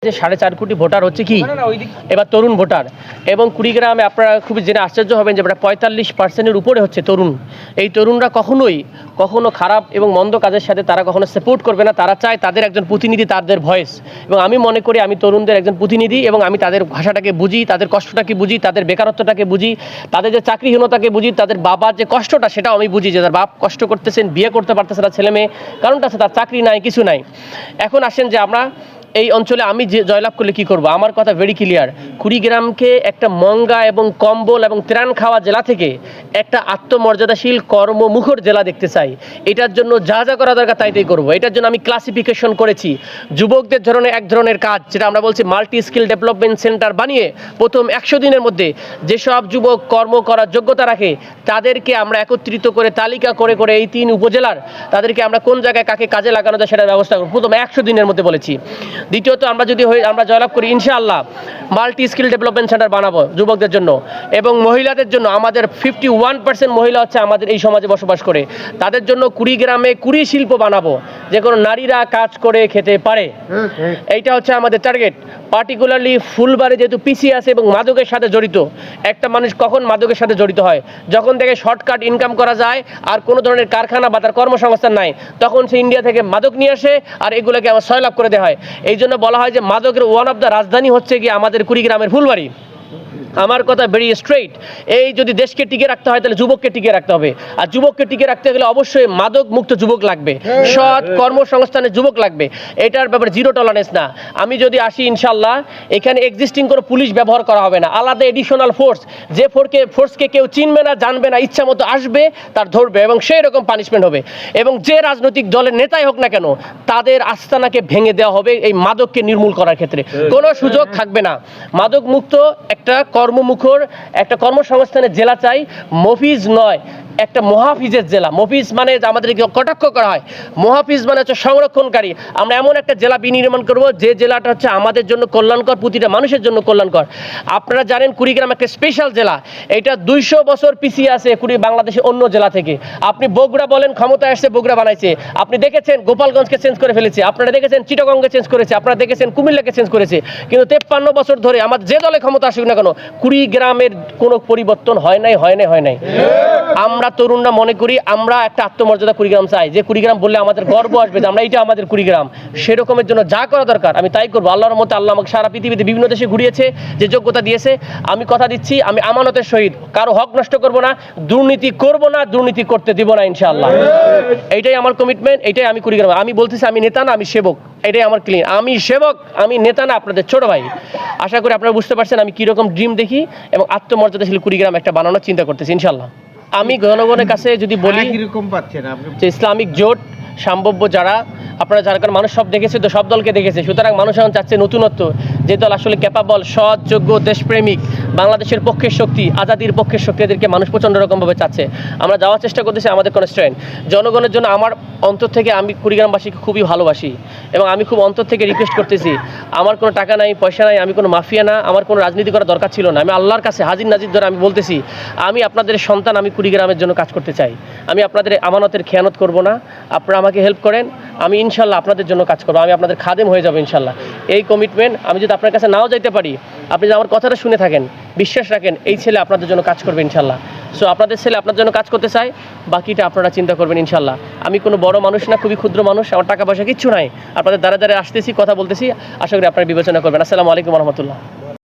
যে 4.5 কোটি ভোটার হচ্ছে কি এবার তরুণ ভোটার এবং কুড়িগ্রামে আপনারা খুবই জেনে আশ্চর্য হবেন যে প্রায় 45%-এর উপরে হচ্ছে তরুণ। এই তরুণরা কখনো খারাপ এবং মন্দ কাজের সাথে তারা কখনো সাপোর্ট করবে না। তারা চায় তাদের একজন প্রতিনিধি, তাদের ভয়েস। এবং আমি মনে করি আমি তরুণদের একজন প্রতিনিধি এবং আমি তাদের ভাষাটাকে বুঝি, তাদের কষ্টটাকে বুঝি, তাদের বেকারত্বটাকে বুঝি, তাদের যে চাকরিহীনতাকে বুঝি, তাদের বাবার যে কষ্টটা সেটাও আমি বুঝি, যে তার বাপ কষ্ট করতেছেন, বিয়ে করতে পারতেছে না ছেলে মেয়ে, কারণটা আছে তার চাকরি নাই, কিছু নাই। এখন আসেন যে আমরা এই অঞ্চলে আমি যে জয়লাভ করলে কি করব, আমার কথা ভেরি ক্লিয়ার। কুড়িগ্রামকে একটা মঙ্গা এবং কম্বল এবং ত্রাণ খাওয়া জেলা থেকে একটা আত্মমর্যাদাশীল কর্মমুখর জেলা দেখতে চাই। এটার জন্য যা যা করা দরকার তাই করব। এটার জন্য আমি ক্লাসিফিকেশন করেছি যুবকদের এক ধরনের কাজ, যেটা আমরা বলছি মাল্টি স্কিল ডেভেলপমেন্ট সেন্টার বানিয়ে প্রথম 100 দিনের মধ্যে যেসব যুবক কর্ম করার যোগ্যতা রাখে তাদেরকে আমরা একত্রিত করে তালিকা করে করে এই 3 উপজেলার তাদেরকে আমরা কোন জায়গায় কাকে কাজে লাগানো যায় সেটার ব্যবস্থা করব প্রথম 100 দিনের মধ্যে বলেছি। দ্বিতীয়ত আমরা জয়লাভ করি ইনশাআল্লাহ মাল্টি স্কিল ডেভেলপমেন্ট সেন্টার বানাবো যুবকদের জন্য এবং মহিলাদের জন্য। আমাদের 51% মহিলা হচ্ছে আমাদের এই সমাজে বসবাস করে, তাদের জন্য কুড়িগ্রামে কুড়ি শিল্প বানাবো, যে কোনো নারীরা কাজ করে খেতে পারে। এইটা হচ্ছে আমাদের টার্গেট। পার্টিকুলারলি ফুলবাড়ি যেহেতু পিছিয়ে আছে এবং মাদকের সাথে জড়িত, একটা মানুষ কখন মাদকের সাথে জড়িত হয়, যখন থেকে শর্টকাট ইনকাম করা যায় আর কোনো ধরনের কারখানা বা তার কর্মসংস্থান নাই, তখন সে ইন্ডিয়া থেকে মাদক নিয়ে আসে আর এগুলোকে আমার সয়লাভ করে দেওয়া হয়। এই জন্য বলা হয় যে মাদকের ওয়ান অফ দ্য রাজধানী হচ্ছে কি আমাদের কুড়িগ্রামের ফুলবাড়ি। আমার কথা ভেরি স্ট্রেইট। এই যদি দেশকে টিকে রাখতে হয় তাহলে যুবককে টিকে রাখতে হবে, আর যুবককে টিকে রাখতে গেলে অবশ্যই মাদক মুক্ত যুবক লাগবে, সৎ কর্মসংস্থানের যুবক লাগবে। এটার ব্যাপারে জিরো টলারেন্স না। আমি যদি আসি ইনশাল্লাহ এখানে এক্সিস্টিং কোনো পুলিশ ব্যবহার করা হবে না, আলাদা এডিশনাল ফোর্স, যে ফোর্সকে কেউ চিনবে না, জানবে না, ইচ্ছা মতো আসবে তার ধরবে এবং সেই রকম পানিশমেন্ট হবে। এবং যে রাজনৈতিক দলের নেতাই হোক না কেন তাদের আস্তানাকে ভেঙে দেওয়া হবে এই মাদককে নির্মূল করার ক্ষেত্রে। কোনো সুযোগ থাকবে না। মাদক মুক্ত একটা কর্মমুখর একটা কর্মসংস্থানের জেলা চাই, মফিজ নয়, একটা মহাফিজের জেলা। মফিজ মানে আমাদেরকে কটাক্ষ করা হয়, মহাফিজ মানে হচ্ছে সংরক্ষণকারী। আমরা এমন একটা জেলা বিনির্মাণ করব যে জেলাটা হচ্ছে আমাদের জন্য কল্যাণকর, প্রতিটা মানুষের জন্য কল্যাণকর। আপনারা জানেন কুড়িগ্রাম একটা স্পেশাল জেলা, এটা 200 বছর পিছিয়ে আছে বাংলাদেশের অন্য জেলা থেকে। আপনি বগুড়া বলেন, ক্ষমতায় আসছে বগুড়া বানাইছে, আপনি দেখেছেন গোপালগঞ্জকে চেঞ্জ করে ফেলেছে, আপনারা দেখেছেন চিটাগংকে চেঞ্জ করেছে, আপনারা দেখেছেন কুমিল্লাকে চেঞ্জ করেছে, কিন্তু 53 বছর ধরে আমাদের যে দলে ক্ষমতা আসুক না কেন কুড়িগ্রামের কোনো পরিবর্তন হয় নাই। আমরা তরুণরা মনে করি আমরা একটা আত্মমর্যাদা কুড়িগ্রাম চাই, যে কুড়িগ্রাম বললে আমাদের গর্ব আসবে যে আমরা এইটা আমাদের কুড়িগ্রাম। সেরকমের জন্য যা করা দরকার আমি তাই করবো। আল্লাহর মতো আল্লাহ আমাকে সারা পৃথিবীতে বিভিন্ন দেশে ঘুরিয়েছে, যে যোগ্যতা দিয়েছে। আমি কথা দিচ্ছি আমি আমানতের সহিত কারো হক নষ্ট করব না, দুর্নীতি করব না, দুর্নীতি করতে দিব না ইনশাআল্লাহ। এইটাই আমার কমিটমেন্ট, এইটাই আমি কুড়িগ্রাম। আমি বলতেছি আমি নেতা না, আমি সেবক। এটাই আমার ক্লিন, আমি সেবক, আমি নেতা না, আপনাদের ছোট ভাই। আশা করি আপনারা বুঝতে পারছেন আমি কীরকম ড্রিম দেখি এবং আত্মমর্যাদাশীল কুড়িগ্রাম একটা বানানোর চিন্তা করতেছি ইনশাআল্লাহ। আমি জনগণের কাছে যদি বলি যে ইসলামিক জোট সম্ভাব্য যারা কারণ মানুষ সব দেখেছে, তো সব দলকে দেখেছে, সুতরাং মানুষ এখন চাচ্ছে নতুনত্ব, যে দল আসলে ক্যাপাবল, সৎ, যোগ্য, দেশপ্রেমিক, বাংলাদেশের পক্ষের শক্তি, আজাদির পক্ষের শক্তি, এদেরকে মানুষ প্রচণ্ড রকমভাবে চাচ্ছে। আমরা যাওয়ার চেষ্টা করতেছি আমাদের কনস্ট্রেন্ট জনগণের জন্য। আমার অন্তর থেকে আমি কুড়িগ্রামবাসীকে খুবই ভালোবাসি এবং আমি খুব অন্তর থেকে রিকোয়েস্ট করতেছি, আমার কোনো টাকা নাই, পয়সা নাই, আমি কোনো মাফিয়া না, আমার কোনো রাজনীতি করার দরকার ছিল না। আমি আল্লাহর কাছে হাজির নাজির ধরে আমি বলতেছি আমি আপনাদের সন্তান, আমি কুড়িগ্রামের জন্য কাজ করতে চাই। আমি আপনাদের আমানতের খেয়ানত করব না, আপনারা আমাকে হেল্প করেন, আমি ইনশাল্লাহ আপনাদের জন্য কাজ করবো, আমি আপনাদের খাদেম হয়ে যাবো ইনশাল্লাহ। এই কমিটমেন্ট। আমি যদি আপনার কাছে নাও যাইতে পারি, আপনি যদি আমার কথাটা শুনে থাকেন, বিশ্বাস রাখেন, এই ছেলে আপনাদের জন্য কাজ করবে ইনশাল্লাহ। সো আপনাদের ছেলে আপনার জন্য কাজ করতে চাই, বাকিটা আপনারা চিন্তা করবেন ইনশাল্লাহ। আমি কোনো বড় মানুষ না, খুবই ক্ষুদ্র মানুষ, আমার টাকা পয়সা কিচ্ছু নাই, আপনাদের দ্বারা আসতেছি, কথা বলতেছি, আশা করি আপনারা বিবেচনা করবেন। আসসালামু আলাইকুম রহমতুল্লাহ।